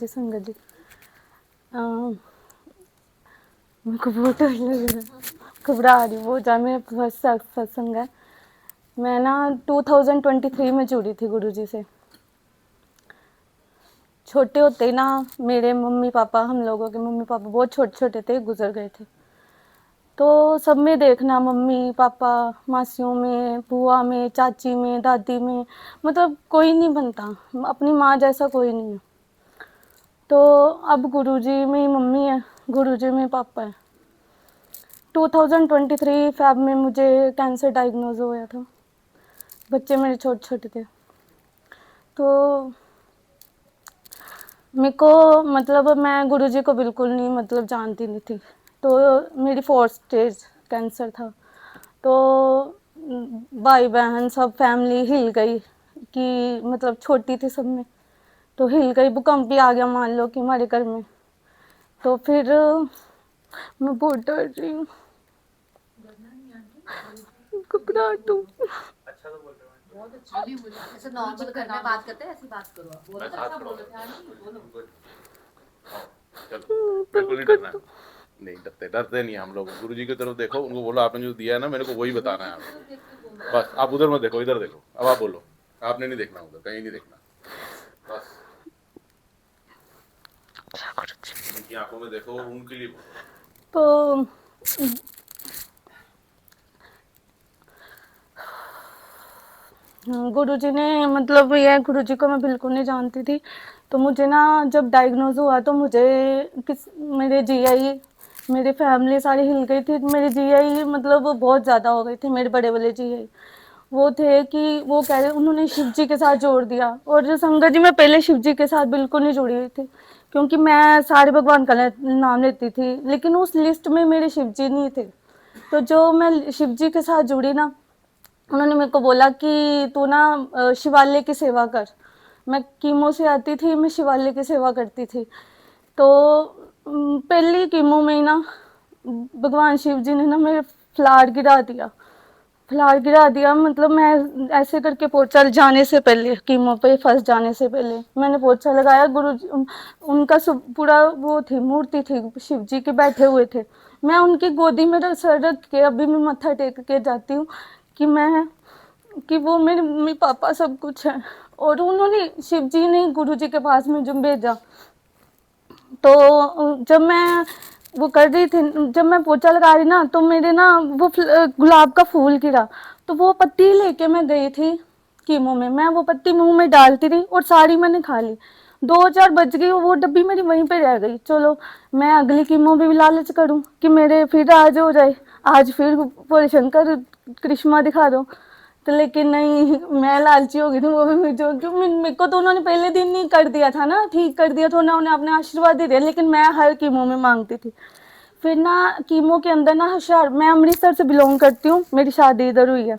जी संगत जी, मेरे को बहुत डर लग रहा है, घबरा रही हूँ बहुत ज़्यादा। मेरा फर्स्ट सत्संग है। मैं ना 2023 में जुड़ी थी गुरुजी से। छोटे होते ही ना मेरे मम्मी पापा, हम लोगों के मम्मी पापा बहुत छोटे छोटे थे, गुजर गए थे। तो सब में देखना, मम्मी पापा, मासियों में, बुआ में, चाची में, दादी में, मतलब कोई नहीं बनता, अपनी माँ जैसा कोई नहीं है। तो अब गुरुजी में ही मम्मी है, गुरुजी में पापा है। 2023 फैब में मुझे कैंसर डायग्नोज हुआ था। बच्चे मेरे छोटे छोटे थे। तो मेरे को मतलब मैं गुरुजी को बिल्कुल नहीं मतलब जानती नहीं थी। तो मेरी 4th स्टेज कैंसर था। तो भाई बहन सब फैमिली हिल गई कि मतलब छोटी थी सब में, तो हिल गई, भूकंप भी आ गया मान लो कि हमारे घर में। तो फिर मैं बहुत डर रही हूँ, घबराहट हूँ। अच्छा तो बोल रहे हो, बहुत अच्छा बोलो, ऐसे नॉर्मल घर में बात करते हैं ऐसी बात करो आप। बोलो अच्छा बोलो, बोलो चलो बिल्कुल नहीं डरना, नहीं डरते नहीं हम लोग। गुरु जी की तरफ देखो, उनको बोलो आपने जो दिया है ना मेरे को वही बताना है आपको। बस आप उधर मत देखो, इधर देखो। अब आप बोलो, आपने नहीं देखना उधर, कहीं नहीं देखना, बस उनकी आंखों में देखो, उनके लिए बोलो। तो गुरुजी ने मतलब ये, गुरुजी को मैं बिल्कुल नहीं जानती थी। तो मुझे ना जब डायग्नोज हुआ तो मुझे मेरे जीआई, मेरी फैमिली सारी हिल गई थी। मेरे जीआई मतलब बहुत ज़्यादा हो गए थे, मेरे बड़े वाले जीआई वो थे कि वो कह रहे, उन्होंने शिव जी के साथ जोड़ दिया। और जो संगत जी, मैं पहले शिव जी के साथ बिल्कुल नहीं जुड़ी हुई थी, क्योंकि मैं सारे भगवान का नाम लेती थी, लेकिन उस लिस्ट में मेरे शिव जी नहीं थे। तो जो मैं शिव जी के साथ जुड़ी ना, उन्होंने मेरे को बोला कि तू ना शिवालय की सेवा कर। मैं कीमो से आती थी, मैं शिवालय की सेवा करती थी। तो पहली कीमो में ही ना भगवान शिव जी ने ना मेरे फ्लावर गिरा दिया, फ्लावर गिरा दिया। मतलब मैं ऐसे करके पोछा जाने से पहले, कीमो पे फंस जाने से पहले मैंने पोछा लगाया। गुरु जी उनका पूरा वो थी, मूर्ति थी शिव जी के, बैठे हुए थे। मैं उनकी गोदी में सर रख के अभी मैं मत्था टेक के जाती हूँ कि वो मेरे मम्मी पापा सब कुछ है। और उन्होंने, शिव जी ने गुरु जी के पास में जो भेजा। तो जब मैं वो कर रही थी, जब मैं पोछा लगा रही ना, तो मेरे ना वो गुलाब का फूल गिरा। तो वो पत्ती लेके मैं गई थी कीमो में, मैं वो पत्ती मुंह में डालती रही और सारी मैंने खा ली। 2-4 बज गई, वो डब्बी मेरी वहीं पे रह गई। चलो मैं अगली कीमो में भी लालच करूं कि मेरे फिर आज हो जाए, आज फिर भोले शंकर करिश्मा दिखा दो। तो लेकिन नहीं, मैं लालची हो गई थी। वो भी जो मेरे को तो उन्होंने पहले दिन ही कर दिया था ना, ठीक कर दिया था ना, उन्हें अपने आशीर्वाद दे दिया, लेकिन मैं हर कीमो में मांगती थी। फिर ना कीमो के अंदर ना मैं अमृतसर से बिलोंग करती हूँ, मेरी शादी इधर हुई है।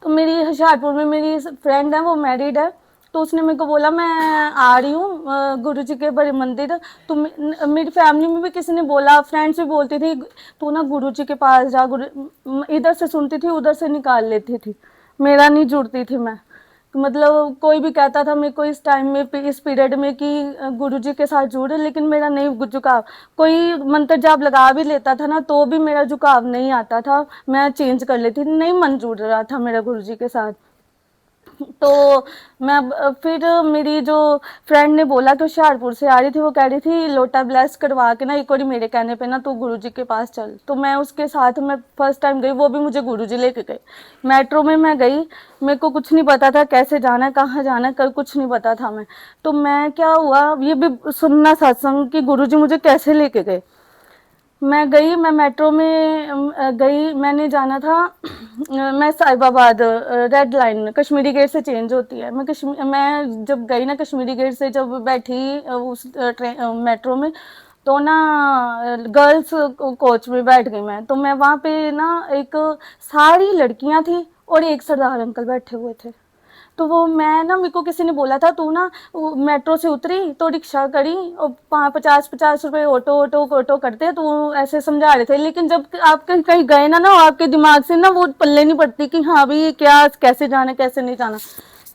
तो मेरी होशियारपुर में मेरी फ्रेंड है, वो मैरिड है। तो उसने मेरे को बोला मैं आ रही हूँ गुरु जी के बड़े मंदिर। तो मेरी फैमिली में भी किसी ने बोला, फ्रेंड्स भी बोलती थी तू ना गुरु जी के पास जा। गुरु इधर से सुनती थी, उधर से निकाल लेती थी, मेरा नहीं जुड़ती थी मैं। मतलब कोई भी कहता था मेरे को इस टाइम में, इस पीरियड में कि गुरु जी के साथ जुड़े, लेकिन मेरा नहीं झुकाव। कोई मंत्र जाप लगा भी लेता था ना, तो भी मेरा झुकाव नहीं आता था, मैं चेंज कर लेती थी, नहीं मन जुड़ रहा था मेरा गुरु जी के साथ। तो मैं फिर मेरी जो फ्रेंड ने बोला कि होशियारपुर से आ रही थी, वो कह रही थी लोटा ब्लेस करवा के ना एक बार मेरे कहने पे ना तू गुरुजी के पास चल। तो मैं उसके साथ मैं फर्स्ट टाइम गई, वो भी मुझे गुरुजी लेके गए। मेट्रो में मैं गई, मेरे को कुछ नहीं पता था कैसे जाना है, कहाँ जाना है, कर कुछ नहीं पता था मैं। तो मैं क्या हुआ, ये भी सुनना सत्संग कि गुरुजी मुझे कैसे लेके गए। मैं गई, मैं मेट्रो में गई, मैंने जाना था मैं Sahibabad, red line Kashmiri gate से चेंज होती है। मैं जब गई ना कश्मीरी गेट से जब बैठी उस ट्रेन मेट्रो में, तो ना गर्ल्स कोच में बैठ गई मैं। तो मैं वहाँ पे ना एक सारी लड़कियाँ थी और एक सरदार अंकल बैठे हुए थे। तो वो मैं ना, मेरे को किसी ने बोला था तू ना मेट्रो से उतरी तो रिक्शा करी और 50-50 रुपए ऑटो ऑटो ऑटो करते, तो वो ऐसे समझा रहे थे। लेकिन जब आप कहीं कहीं गए ना आपके दिमाग से ना वो पल्ले नहीं पड़ती कि हाँ भाई क्या कैसे जाना कैसे नहीं जाना।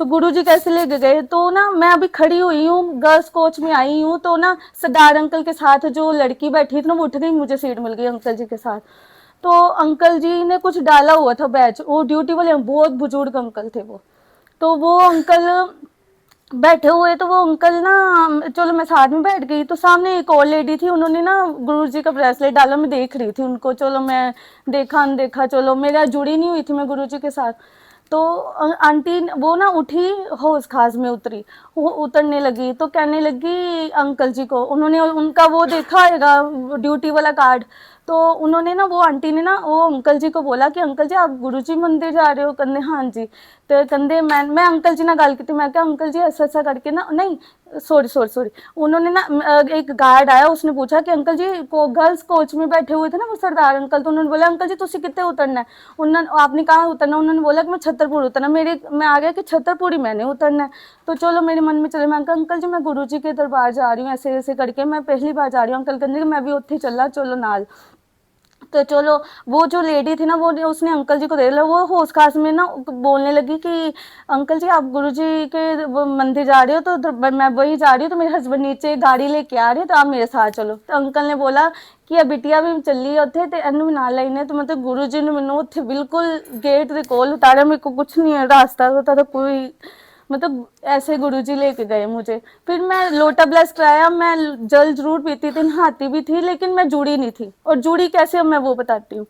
तो गुरुजी कैसे लेके गए, तो ना मैं अभी खड़ी हुई हूँ, गर्ल्स कोच में आई हूँ, तो ना सरदार अंकल के साथ जो लड़की बैठी थी ना वो उठ गई, मुझे सीट मिल गई अंकल जी के साथ। तो अंकल जी ने कुछ डाला हुआ था बैच, वो ड्यूटी वाले बहुत बुजुर्ग अंकल थे वो। तो वो अंकल बैठे हुए, तो वो अंकल ना, चलो मैं साथ में बैठ गई, तो सामने एक और लेडी थी, उन्होंने ना गुरुजी का ब्रेसलेट डाला, मैं देख रही थी उनको, चलो मैं देखा अनदेखा, चलो मेरा जुड़ी नहीं हुई थी मैं गुरुजी के साथ। तो आंटी वो ना उठी, हौस खास में उतरी, वो उतरने लगी तो कहने लगी अंकल जी को, उन्होंने उनका वो देखा होगा ड्यूटी वाला कार्ड, तो उन्होंने ना, वो आंटी ने ना वो अंकल जी को बोला कि अंकल जी आप गुरुजी मंदिर जा रहे हो, कहने हाँ जी। तो कहते मैं अंकल जी ना गल की, मैं क्या अंकल जी ऐसा करके ना, नहीं सॉरी सॉरी सॉरी, उन्होंने ना एक गार्ड आया, उसने पूछा कि अंकल जी को गर्ल्स कोच में बैठे हुए थे ना वो सरदार अंकल, तो उन्होंने बोला अंकल जी तुसी कितने उतरना है, उन्होंने आपने कहा उतरना, उन्होंने बोला कि मैं छतरपुर उतरना, मैं आ गया कि छतरपुर ही मैंने उतरना है। तो चलो मेरे मन में चले, मैं कहा अंकल जी मैं गुरु जी के दरबार जा रही हूँ, ऐसे ऐसे करके मैं पहली बार जा रही हूँ, अंकल कहते मैं भी उत्थे चला, चलो नाल। तो चलो वो जो लेडी थी ना, वो उसने अंकल जी को देख लिया, वो होश खास में ना बोलने लगी कि अंकल जी आप गुरुजी के वो मंदिर जा रहे हो, तो मैं वही जा रही हूँ, तो मेरे हस्बैंड नीचे गाड़ी लेके आ रहे हो, तो आप मेरे साथ चलो। तो अंकल ने बोला कि बिटिया भी चली उत्थे ते एनू भी नाल लेने, तो मतलब गुरु जी ने मैनू उत्थे बिल्कुल गेट के कोल उतारा, मेरे को कुछ नहीं है, रास्ता होता था कोई, मतलब ऐसे गुरुजी लेके गए मुझे। फिर मैं लोटा ब्लेस कराया, मैं जल जरूर पीती थी, नहाती भी थी, लेकिन मैं जुड़ी नहीं थी, और जुड़ी कैसे अब मैं वो बताती हूँ।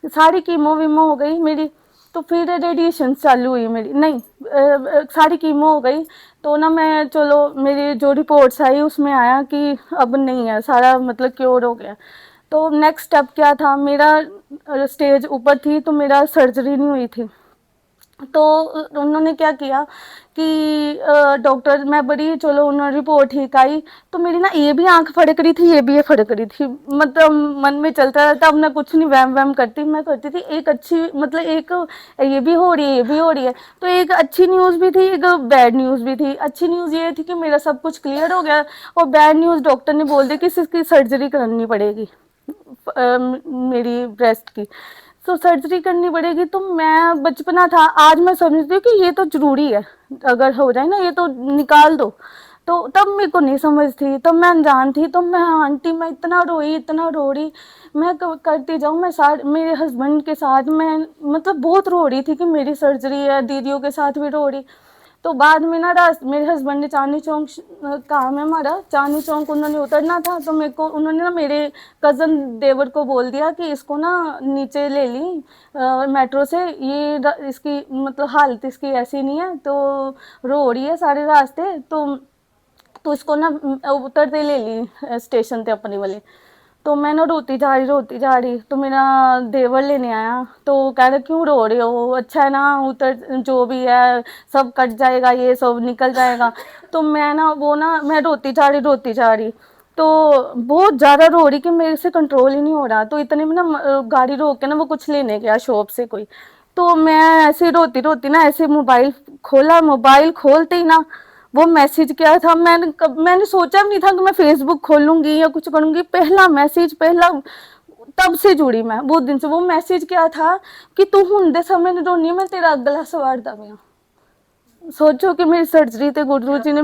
सारी कीमो वीमो हो गई मेरी, तो फिर रेडिएशन चालू हुई मेरी, नहीं सारी कीमो हो गई, तो ना मैं चलो मेरी जो रिपोर्ट्स आई उसमें आया कि अब नहीं है, सारा मतलब क्योर हो गया। तो नेक्स्ट स्टेप क्या था, मेरा स्टेज ऊपर थी, तो मेरा सर्जरी नहीं हुई थी। तो उन्होंने क्या किया कि डॉक्टर, मैं बड़ी, चलो उन्होंने रिपोर्ट ठीक आई, तो मेरी ना ये भी आंख फड़क रही थी, ये भी ये फड़क रही थी, मतलब मन में चलता रहता, अब मैं कुछ नहीं वैम वैम करती, मैं करती थी एक अच्छी, मतलब एक ये भी हो रही है, ये भी हो रही है, तो एक अच्छी न्यूज़ भी थी, एक बैड न्यूज़ भी थी। अच्छी न्यूज़ ये थी कि मेरा सब कुछ क्लियर हो गया, और बैड न्यूज़ डॉक्टर ने बोल दिया कि इसकी सर्जरी करनी पड़ेगी मेरी ब्रेस्ट की, तो सर्जरी करनी पड़ेगी। तो मैं बचपना था, आज मैं समझती हूँ कि ये तो जरूरी है, अगर हो जाए ना ये तो निकाल दो। तो तब मेरे को नहीं समझ थी, तब मैं अनजान थी, तो मैं आंटी मैं इतना रोई, इतना रो रही, मैं करती जाऊँ, मैं साथ मेरे हस्बैंड के साथ मैं मतलब बहुत रो रही थी कि मेरी सर्जरी है, दीदियों के साथ भी रो रही। तो बाद में ना मेरे हस्बैंड ने चांदनी चौक, काम है हमारा चांदनी चौक, उन्होंने उतरना था, तो मेरे को उन्होंने ना मेरे कज़न देवर को बोल दिया कि इसको ना नीचे ले ली मेट्रो से, ये इसकी मतलब हालत इसकी ऐसी नहीं है, तो रो रही है सारे रास्ते, तो इसको ना उतरते ले ली स्टेशन पे अपनी वाले। तो मैं ना रोती जा रही, तो मेरा देवर लेने आया, तो कह रहे क्यों रो रहे हो, अच्छा है ना, उतर जो भी है सब कट जाएगा, ये सब निकल जाएगा। तो मैं ना वो ना मैं रोती जा रही, तो बहुत ज़्यादा रो रही कि मेरे से कंट्रोल ही नहीं हो रहा। तो इतने में ना गाड़ी रोक के ना वो कुछ लेने गया शॉप से कोई, तो मैं ऐसे रोती रोती ना ऐसे मोबाइल खोला, मोबाइल खोलते ही ना वो मैसेज क्या था, मैंने सोचा भी नहीं था कि मैं फेसबुक खोलूंगी या कुछ करूंगी, पहला मैसेज, पहला, तब से जुड़ी मैं वो दिन से। वो मैसेज क्या था कि तू हुंदे समय रोनी, मैं तेरा अगला सवारदा पिया। सोचो कि मेरी सर्जरी ते गुरु जी ने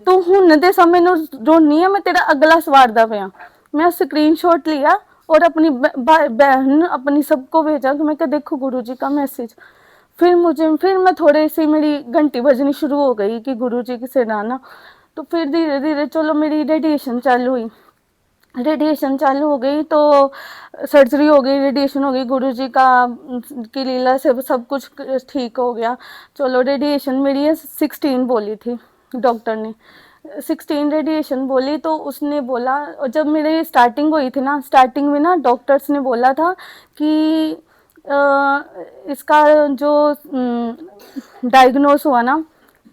तू हुंदे समय रोनी है, मैं तेरा अगला सवारदा पिया। मैं स्क्रीनशॉट लिया और अपनी बहन अपनी सबको भेजा कि मैं क्या देखो गुरु जी का मैसेज। फिर मैं थोड़ी सी मेरी घंटी बजनी शुरू हो गई कि गुरुजी की सेना। तो फिर धीरे धीरे चलो मेरी रेडिएशन चालू हुई, रेडिएशन चालू हो गई, तो सर्जरी हो गई, रेडिएशन हो गई, गुरुजी का की लीला से सब कुछ ठीक हो गया। चलो रेडिएशन मेरी 16 बोली थी डॉक्टर ने, 16 रेडिएशन बोली। तो उसने बोला, जब मेरी स्टार्टिंग हुई थी ना, स्टार्टिंग में ना डॉक्टर्स ने बोला था कि इसका जो डायग्नोस हुआ ना,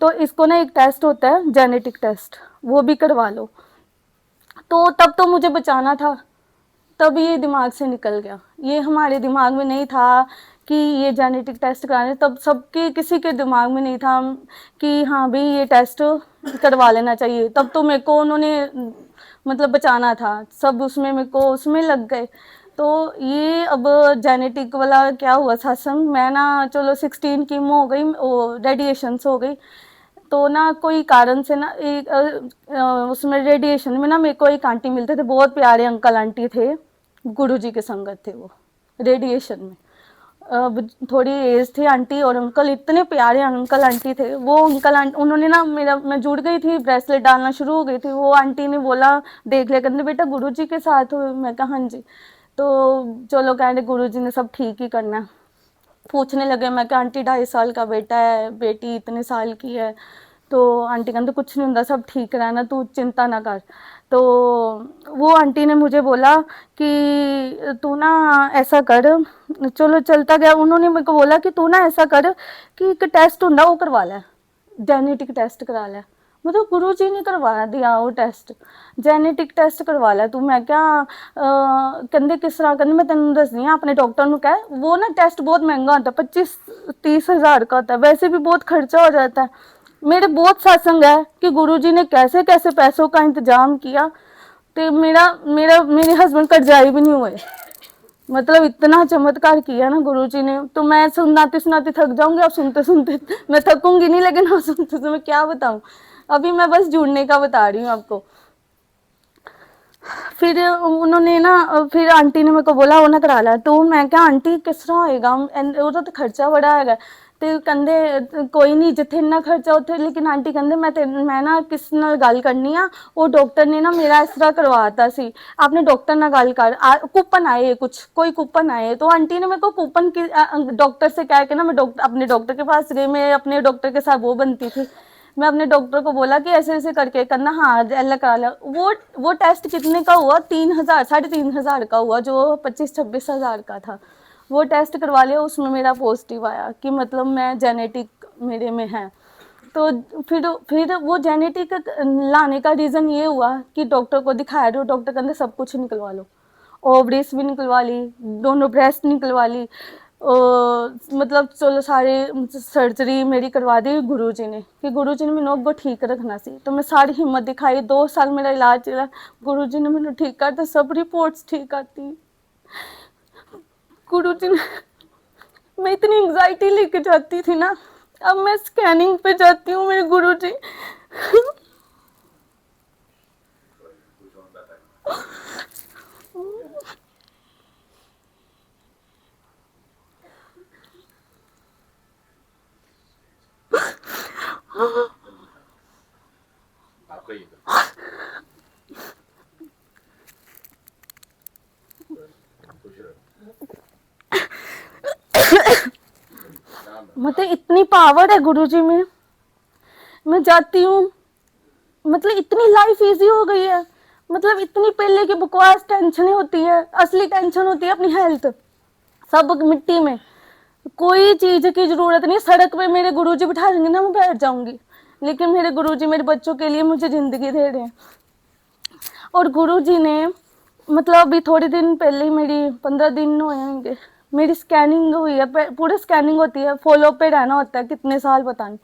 तो इसको ना एक टेस्ट होता है जेनेटिक टेस्ट, वो भी करवा लो। तो तब तो मुझे बचाना था, तब ये दिमाग से निकल गया, ये हमारे दिमाग में नहीं था कि ये जेनेटिक टेस्ट कराने, तब सबके किसी के दिमाग में नहीं था कि हाँ भाई ये टेस्ट करवा लेना चाहिए। तब तो मेरे को उन्होंने मतलब बचाना था, सब उसमें मेरे को उसमें लग गए। तो ये अब जेनेटिक वाला क्या हुआ सत्संग, मैं ना चलो 16 कीमो हो गई, वो रेडिएशंस हो गई, तो ना कोई कारण से ना उसमें रेडिएशन में ना मेरे को एक आंटी मिलते थे, बहुत प्यारे अंकल आंटी थे, गुरुजी के संगत थे वो रेडिएशन में। अब थोड़ी एज थी आंटी और अंकल, इतने प्यारे अंकल आंटी थे वो। अंकल आंटी उन्होंने ना मेरा, मैं जुड़ गई थी, ब्रेसलेट डालना शुरू हो गई थी, वो आंटी ने बोला देख ले कहते बेटा गुरुजी के साथ हो, मैं कहा हाँ जी। तो चलो कहने गुरुजी ने सब ठीक ही करना है। पूछने लगे, मैं कहा आंटी 2.5 साल का बेटा है, बेटी इतने साल की है। तो आंटी कहते कुछ नहीं होता, सब ठीक रहना, तू चिंता ना कर। तो वो आंटी ने मुझे बोला कि तू ना ऐसा कर, चलो चलता गया, उन्होंने मेरे को बोला कि तू ना ऐसा कर कि एक टेस्ट होंगे वो करवा ले, जेनेटिक टेस्ट करा ले। मतलब गुरुजी ने करवा दिया वो टेस्ट, जेनेटिक टेस्ट करवा लै तू। मैं क्या कहते किस तरह, कहते मैं तेन दसनी हाँ अपने डॉक्टर ਨੂੰ कह, वो ना टेस्ट बहुत महंगा होता है, 25-30 हज़ार का होता है, वैसे भी बहुत खर्चा हो जाता है। मेरे बहुत सत्संग है कि गुरुजी ने कैसे कैसे पैसों का इंतजाम किया, तो मेरे हस्बैंड कर्जाई भी नहीं हुए। मतलब इतना चमत्कार किया ना गुरुजी ने, तो मैं सुनाती सुनाती थक जाऊंगी, अब सुनते सुनते मैं थकूंगी नहीं, लेकिन अब सुनते सुनते मैं क्या बताऊं, अभी मैं बस जुड़ने का बता रही हूँ आपको। फिर उन्होंने ना, फिर आंटी ने मेरे को बोला वो ना करा ला, तो मैं क्या आंटी किस तरह होएगा, ਉਹਦਾ ਤਾਂ ਖਰਚਾ ਬੜਾ ਹੈਗਾ। ਤੇ ਕਹਿੰਦੇ ਕੋਈ ਨਹੀਂ ਜਿੱਥੇ ਇੰਨਾ ਖਰਚਾ ਉੱਥੇ, ਲੇਕਿਨ ਆਂਟੀ ਕਹਿੰਦੇ ਮੈਂ ਨਾ ਕਿਸ ਨਾਲ ਗੱਲ ਕਰਨੀ ਆ, ਉਹ ਡਾਕਟਰ ਨੇ ਨਾ ਮੇਰਾ ਇਸ ਤਰ੍ਹਾਂ ਕਰਵਾਤਾ ਸੀ, आपने डॉक्टर ना गल कर, कूपन आए कुछ, कोई कूपन आए। तो आंटी ने मेरे को कूपन की डॉक्टर से कह के ना, मैं अपने डॉक्टर के पास गई, मैं अपने डॉक्टर के साथ वो बनती थी, मैं अपने डॉक्टर को बोला कि ऐसे ऐसे करके करना, हाँ अल्लाह करा ला। वो टेस्ट कितने का हुआ, 3,000 3,500 का हुआ, जो 25-26 हज़ार का था। वो टेस्ट करवा लिया, उसमें मेरा पॉजिटिव आया कि मतलब मैं जेनेटिक मेरे में है। तो फिर वो जेनेटिक लाने का रीज़न ये हुआ कि डॉक्टर को दिखाया, जो डॉक्टर कहते सब कुछ निकलवा लो, ओवरीज भी निकलवा ली, दोनों ब्रेस्ट निकलवा ली, मतलब चलो सारे सर्जरी मेरी करवा दी गुरुजी ने, कि गुरुजी ने मैंने अगो ठीक रखना सी। तो मैं सारी हिम्मत दिखाई, 2 साल मेरा इलाज चला, गुरुजी ने मैंने ठीक कर, तो सब रिपोर्ट्स ठीक आती। गुरुजी ने, मैं इतनी एंग्जाइटी लेके जाती थी ना, अब मैं स्कैनिंग पे जाती हूँ, मेरे गुरुजी आपका ही मतलब इतनी पावर है गुरुजी में, मैं जाती हूँ, मतलब इतनी लाइफ इजी हो गई है। मतलब इतनी पहले की बकवास टेंशन होती है, असली टेंशन होती है अपनी हेल्थ, सब मिट्टी में, कोई चीज की जरूरत नहीं। सड़क पे मेरे गुरुजी बिठा देंगे ना, मैं बैठ जाऊंगी, लेकिन मेरे गुरुजी मेरे बच्चों के लिए मुझे जिंदगी दे रहे हैं। और गुरुजी ने मतलब अभी थोड़े दिन पहले ही मेरी 15 दिन हुए होंगे, मेरी स्कैनिंग हुई है, पूरी स्कैनिंग होती है, फॉलो पे रहना होता है कितने साल पता नहीं,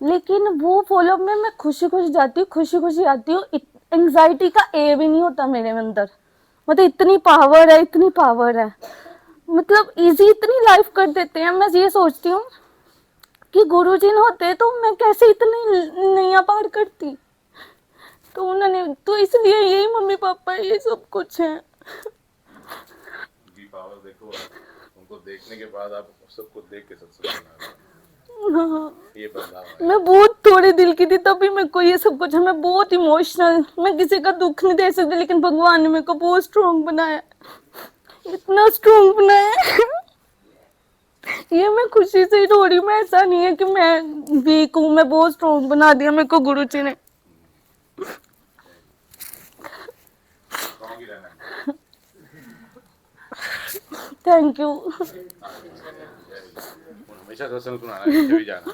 लेकिन वो फॉलो में मैं खुशी खुशी जाती हूँ, खुशी खुशी आती हूँ, एंग्जाइटी का ए भी नहीं होता मेरे अंदर। मतलब इतनी पावर है, इतनी पावर है, मतलब इजी इतनी लाइफ कर देते हैं। मैं ये सोचती हूँ कि गुरुजी न होते तो मैं कैसे इतनी नैया पार करती, तो उन्होंने, तो इसलिए यही मम्मी पापा ये सब कुछ है। उनकी पावर देखो, उनको देखने के बाद आप सबको देख के सत्संग बना रहे हाँ, ये बदलाव है। मैं बहुत थोड़े दिल की थी, तभी मेरे को ये सब कुछ है, मैं बहुत इमोशनल, मैं किसी का दुख नहीं दे सकती, लेकिन भगवान ने मेरे को बहुत स्ट्रॉन्ग बनाया, इतना स्ट्रॉन्ग बनाया। ये मैं खुशी से ही रो रही हूँ, मैं, ऐसा नहीं है कि मैं वीक हूँ, मैं बहुत स्ट्रॉन्ग बना दिया मेरे को गुरुजी ने। स्ट्रॉन्ग ही रहना है। Thank you. हमेशा सत्संग सुनाना, नीचे भी जाना।